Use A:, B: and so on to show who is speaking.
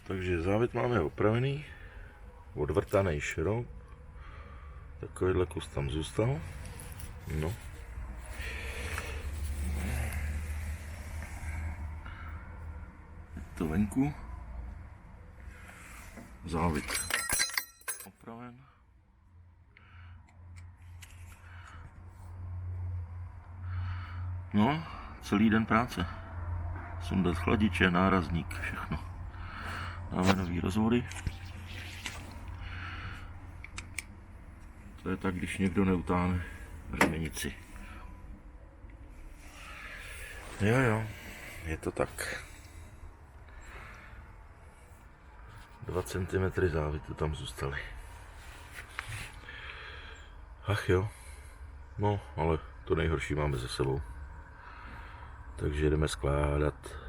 A: Takže závit máme opravený, odvrtaný šroub, takovýhle kus tam zůstal. No. Je to venku, závit opraven. No, celý den práce. Sundat chladiče, nárazník, všechno. Dáme nový rozvody. To je tak, když někdo neutáhne řemenici. Jo, je to tak. 2 cm závitu tam zůstaly. Ach jo. No, ale to nejhorší máme za sebou. Takže jdeme skládat.